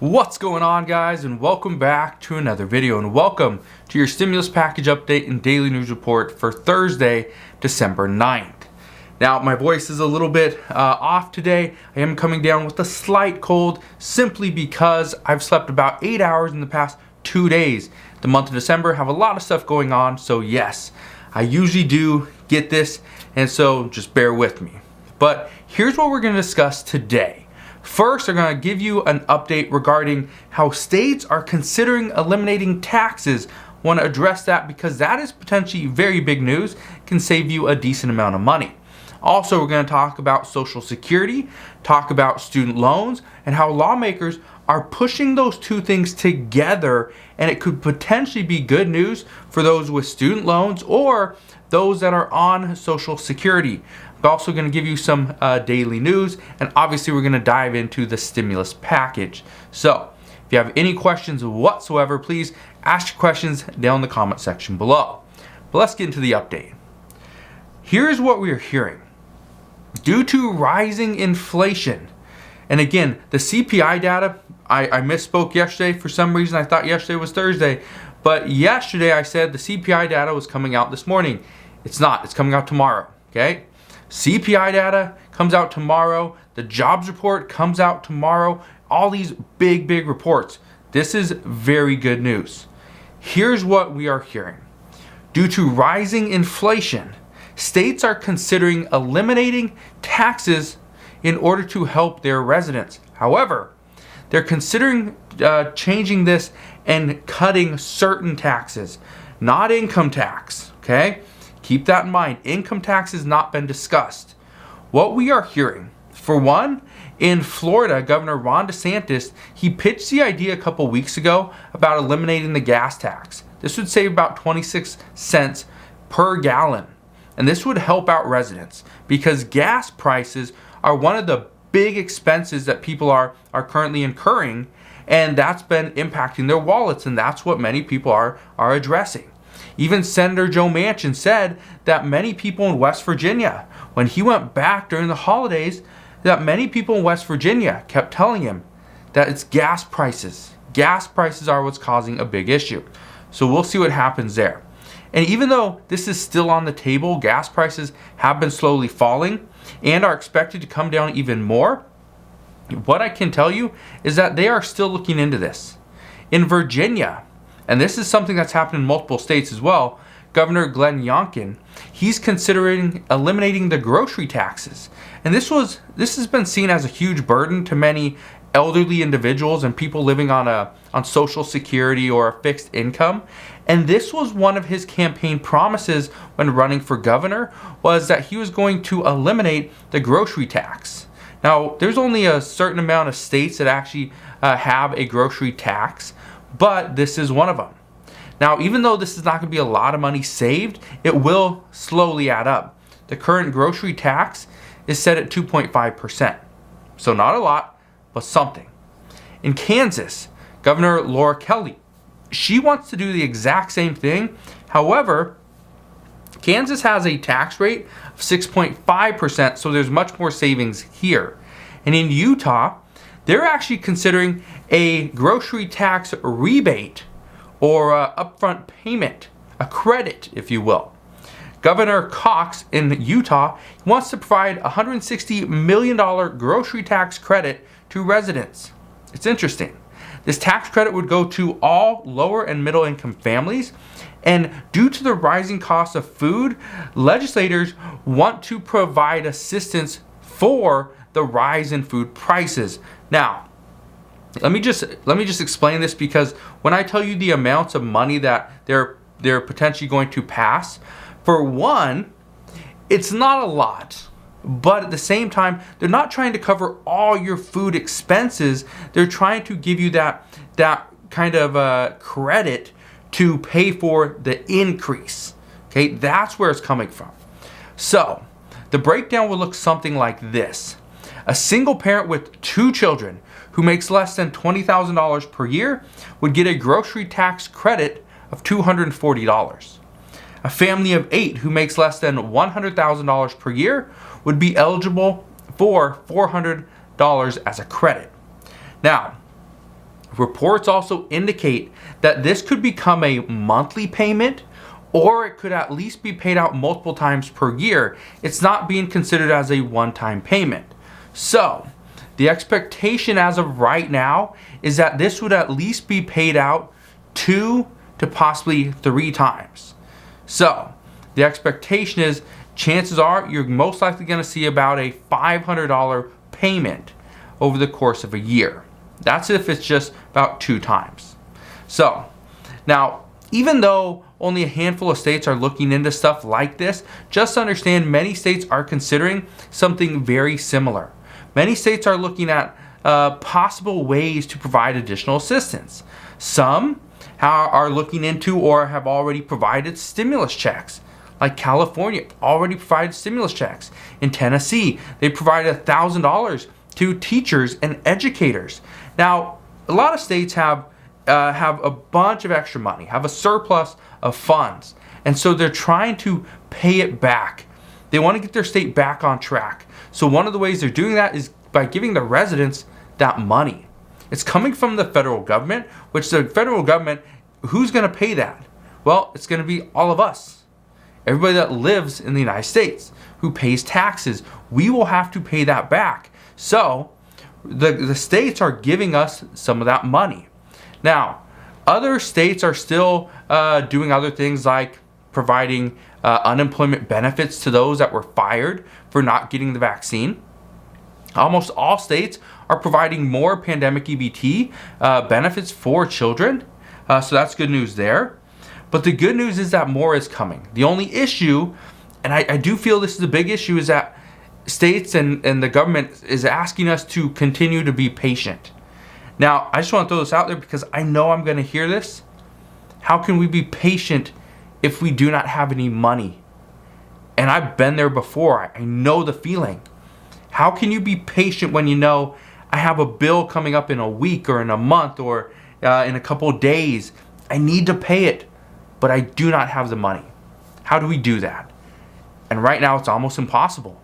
What's going on, guys, and welcome back to another video, and welcome to your stimulus package update and daily news report for Thursday, December 9th. Now, my voice is a little bit off today. I am coming down with a slight cold simply because I've slept about 8 hours in the past 2 days. The month of December have a lot of stuff going on, so yes, I usually do get this, and so just bear with me. But here's what we're going to discuss today. First, I'm going to give you an update regarding how states are considering eliminating taxes. I want to address that because that is potentially very big news, can save you a decent amount of money. Also, we're going to talk about Social Security, talk about student loans, and how lawmakers are pushing those two things together, and it could potentially be good news for those with student loans or those that are on Social Security. I'm also going to give you some daily news, and obviously we're going to dive into the stimulus package. So, if you have any questions whatsoever, please ask your questions down in the comment section below. But let's get into the update. Here's what we are hearing. Due to rising inflation, and again, the CPI data, I misspoke yesterday. For some reason, I thought yesterday was Thursday, but yesterday I said the CPI data was coming out this morning. It's not. It's coming out tomorrow, okay? CPI data comes out tomorrow. The jobs report comes out tomorrow. All these big reports. This is very good news. Here's what we are hearing. Due to rising inflation, states are considering eliminating taxes in order to help their residents. However, they're considering changing this and cutting certain taxes, not income tax, okay? Keep that in mind. Income tax has not been discussed. What we are hearing, for one, in Florida, Governor Ron DeSantis, he pitched the idea a couple weeks ago about eliminating the gas tax. This would save about 26 cents per gallon. And this would help out residents because gas prices are one of the big expenses that people are currently incurring, and that's been impacting their wallets, and that's what many people are addressing. Even Senator Joe Manchin said that many people in West Virginia, when he went back during the holidays, that many people in West Virginia kept telling him that it's gas prices. Gas prices are what's causing a big issue. So we'll see what happens there. And even though this is still on the table, gas prices have been slowly falling and are expected to come down even more. What I can tell you is that they are still looking into this. In Virginia, and this is something that's happened in multiple states as well, Governor Glenn Youngkin, he's considering eliminating the grocery taxes. And this has been seen as a huge burden to many elderly individuals and people living on Social Security or a fixed income. And this was one of his campaign promises when running for governor, was that he was going to eliminate the grocery tax. Now, there's only a certain amount of states that actually have a grocery tax, but this is one of them. Now, even though this is not going to be a lot of money saved, it will slowly add up. The current grocery tax is set at 2.5%. So not a lot, but something. In Kansas, Governor Laura Kelly, she wants to do the exact same thing. However, Kansas has a tax rate of 6.5%, so there's much more savings here. And in Utah, they're actually considering a grocery tax rebate or upfront payment, a credit, if you will. Governor Cox in Utah wants to provide a $160 million grocery tax credit to residents. It's interesting. This tax credit would go to all lower and middle income families, and due to the rising cost of food, legislators want to provide assistance for the rise in food prices. Now, let me just explain this, because when I tell you the amounts of money that they're potentially going to pass, for one, it's not a lot. But at the same time, they're not trying to cover all your food expenses. They're trying to give you that kind of credit to pay for the increase. Okay, that's where it's coming from. So the breakdown will look something like this. A single parent with 2 children who makes less than $20,000 per year would get a grocery tax credit of $240. A family of 8 who makes less than $100,000 per year would be eligible for $400 as a credit. Now, Reports also indicate that this could become a monthly payment, or it could at least be paid out multiple times per year. It's not being considered as a one-time payment. So the expectation as of right now is that this would at least be paid out 2 to possibly 3 times. So the expectation is, chances are you're most likely going to see about a $500 payment over the course of a year. That's if it's just about 2 times. So now, even though only a handful of states are looking into stuff like this, just understand many states are considering something very similar. Many states are looking at possible ways to provide additional assistance. Some are looking into or have already provided stimulus checks. Like California already provided stimulus checks. In Tennessee, they provided $1,000 to teachers and educators. Now, a lot of states have a bunch of extra money, have a surplus of funds, and so they're trying to pay it back. They want to get their state back on track. So one of the ways they're doing that is by giving the residents that money. It's coming from the federal government, which the federal government, who's going to pay that? Well, it's going to be all of us. Everybody that lives in the United States who pays taxes, we will have to pay that back. So the states are giving us some of that money. Now, other states are still doing other things like providing unemployment benefits to those that were fired for not getting the vaccine. Almost all states are providing more pandemic EBT benefits for children. So that's good news there. But the good news is that more is coming. The only issue, and I do feel this is a big issue, is that states and the government is asking us to continue to be patient. Now, I just want to throw this out there because I know I'm going to hear this. How can we be patient if we do not have any money? And I've been there before. I know the feeling. How can you be patient when you know I have a bill coming up in a week or in a month or in a couple of days? I need to pay it, but I do not have the money. How do we do that? And right now it's almost impossible.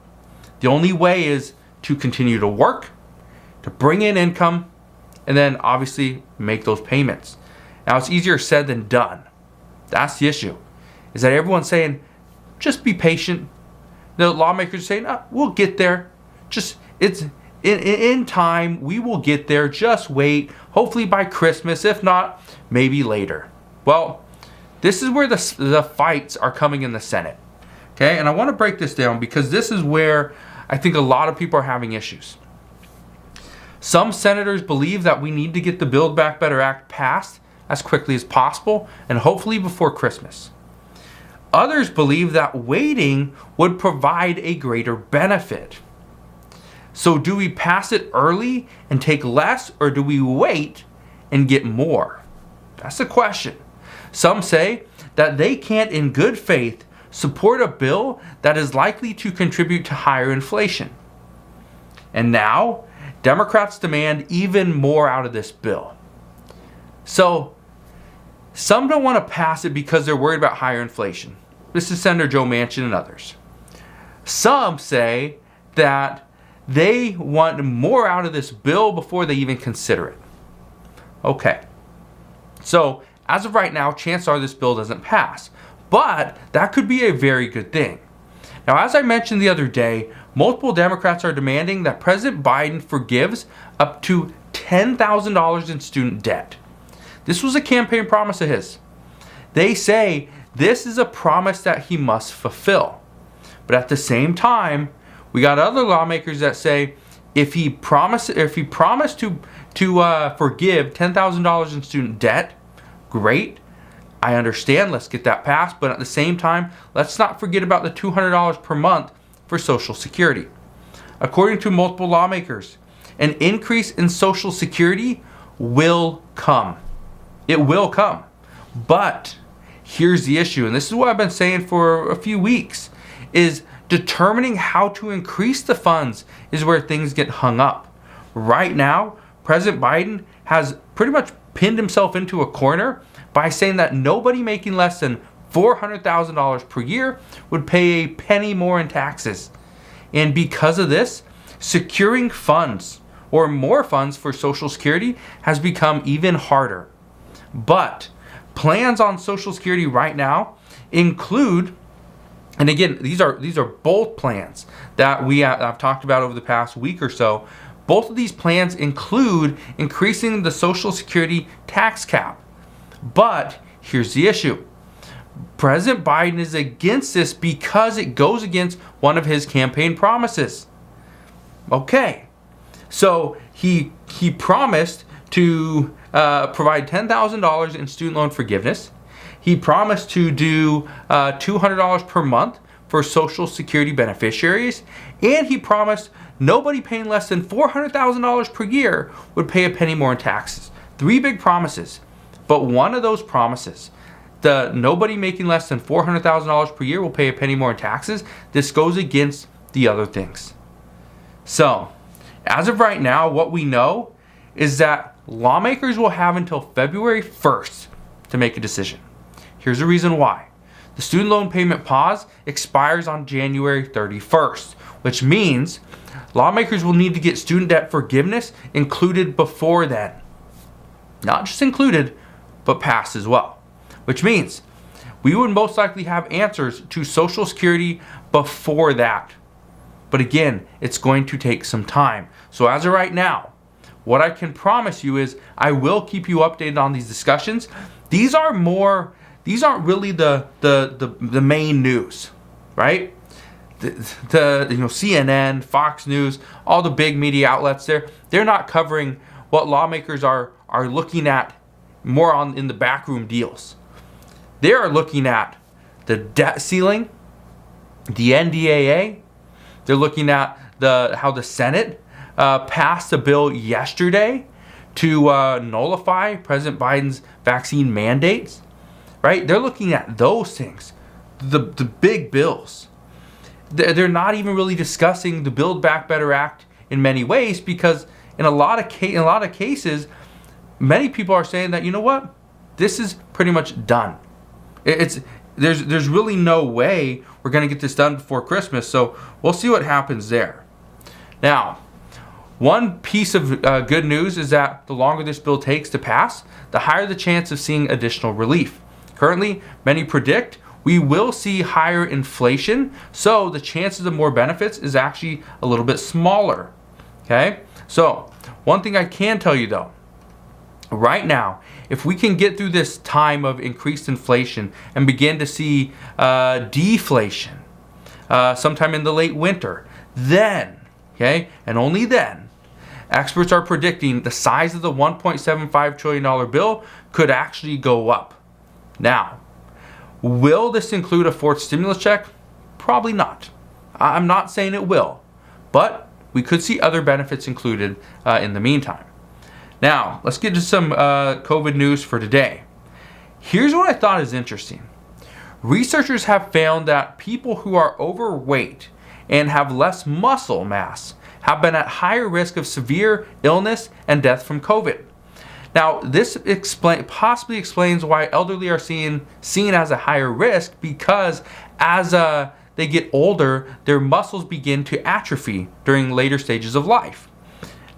The only way is to continue to work, to bring in income, and then obviously make those payments. Now it's easier said than done. That's the issue. Is that everyone's saying, just be patient. The lawmakers are saying, we'll get there. Just, it's in time, we will get there. Just wait. Hopefully by Christmas, if not, maybe later. Well, this is where the fights are coming in the Senate. Okay, and I want to break this down because this is where I think a lot of people are having issues. Some senators believe that we need to get the Build Back Better Act passed as quickly as possible and hopefully before Christmas. Others believe that waiting would provide a greater benefit. So do we pass it early and take less, or do we wait and get more? That's the question. Some say that they can't in good faith support a bill that is likely to contribute to higher inflation. And now, Democrats demand even more out of this bill. So, some don't want to pass it because they're worried about higher inflation. This is Senator Joe Manchin and others. Some say that they want more out of this bill before they even consider it. Okay. So, as of right now, chances are this bill doesn't pass. But that could be a very good thing. Now, as I mentioned the other day, multiple Democrats are demanding that President Biden forgives up to $10,000 in student debt. This was a campaign promise of his. They say this is a promise that he must fulfill. But at the same time, we got other lawmakers that say if he promised to forgive $10,000 in student debt, great. I understand, let's get that passed, but at the same time, let's not forget about the $200 per month for Social Security. According to multiple lawmakers, an increase in Social Security will come. It will come. But here's the issue, and this is what I've been saying for a few weeks, is determining how to increase the funds is where things get hung up. Right now, President Biden has pretty much pinned himself into a corner by saying that nobody making less than $400,000 per year would pay a penny more in taxes. And because of this, securing funds or more funds for Social Security has become even harder. But plans on Social Security right now include, and again, these are both plans that I've talked about over the past week or so. Both of these plans include increasing the Social Security tax cap. But here's the issue. President Biden is against this because it goes against one of his campaign promises. Okay, so he promised to provide $10,000 in student loan forgiveness. He promised to do $200 per month for Social Security beneficiaries, and he promised nobody paying less than $400,000 per year would pay a penny more in taxes. 3 big promises, but one of those promises, the nobody making less than $400,000 per year will pay a penny more in taxes, this goes against the other things. So, as of right now, what we know is that lawmakers will have until February 1st to make a decision. Here's the reason why. The student loan payment pause expires on January 31st, which means lawmakers will need to get student debt forgiveness included before then. Not just included, but passed as well. Which means we would most likely have answers to Social Security before that. But again, it's going to take some time. So as of right now, what I can promise you is I will keep you updated on these discussions. These aren't really the main news, right? The CNN, Fox News, all the big media outlets, they're not covering what lawmakers are looking at more in the backroom deals. They are looking at the debt ceiling, the NDAA. They're looking at how the Senate passed a bill yesterday to nullify President Biden's vaccine mandates. Right? They're looking at those things, the big bills. They're not even really discussing the Build Back Better Act in many ways, because in a lot of cases, many people are saying that, you know what, this is pretty much done. There's really no way we're going to get this done before Christmas, so we'll see what happens there. Now, one piece of good news is that the longer this bill takes to pass, the higher the chance of seeing additional relief. Currently, many predict we will see higher inflation, so the chances of more benefits is actually a little bit smaller. Okay? So, one thing I can tell you though, right now, if we can get through this time of increased inflation and begin to see deflation sometime in the late winter, then, okay, and only then, experts are predicting the size of the $1.75 trillion bill could actually go up. Now, will this include a fourth stimulus check? Probably not. I'm not saying it will, but we could see other benefits included in the meantime. Now, let's get to some COVID news for today. Here's what I thought is interesting. Researchers have found that people who are overweight and have less muscle mass have been at higher risk of severe illness and death from COVID. Now, this possibly explains why elderly are seen as a higher risk, because as they get older, their muscles begin to atrophy during later stages of life.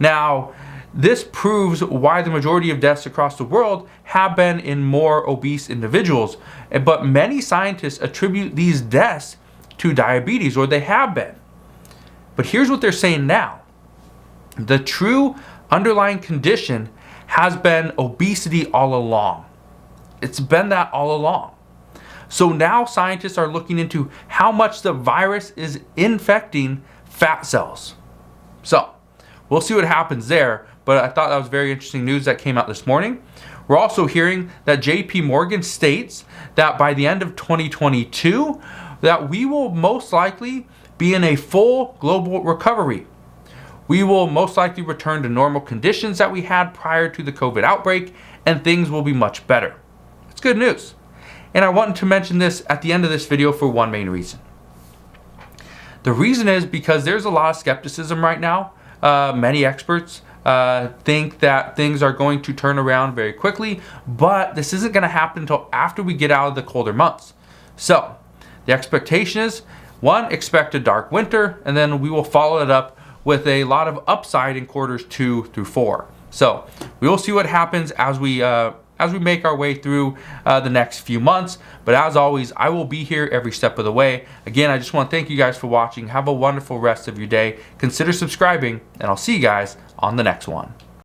Now, this proves why the majority of deaths across the world have been in more obese individuals. But many scientists attribute these deaths to diabetes, or they have been. But here's what they're saying now. The true underlying condition has been obesity all along. It's been that all along. So now scientists are looking into how much the virus is infecting fat cells. So we'll see what happens there, but I thought that was very interesting news that came out this morning. We're also hearing that JP Morgan states that by the end of 2022, that we will most likely be in a full global recovery. We will most likely return to normal conditions that we had prior to the COVID outbreak, and things will be much better. It's good news. And I wanted to mention this at the end of this video for one main reason. The reason is because there's a lot of skepticism right now. Many experts think that things are going to turn around very quickly, but this isn't going to happen until after we get out of the colder months. So the expectation is, one, expect a dark winter, and then we will follow it up with a lot of upside in quarters 2 through 4. So we will see what happens as we make our way through the next few months. But as always, I will be here every step of the way. Again, I just want to thank you guys for watching. Have a wonderful rest of your day. Consider subscribing, and I'll see you guys on the next one.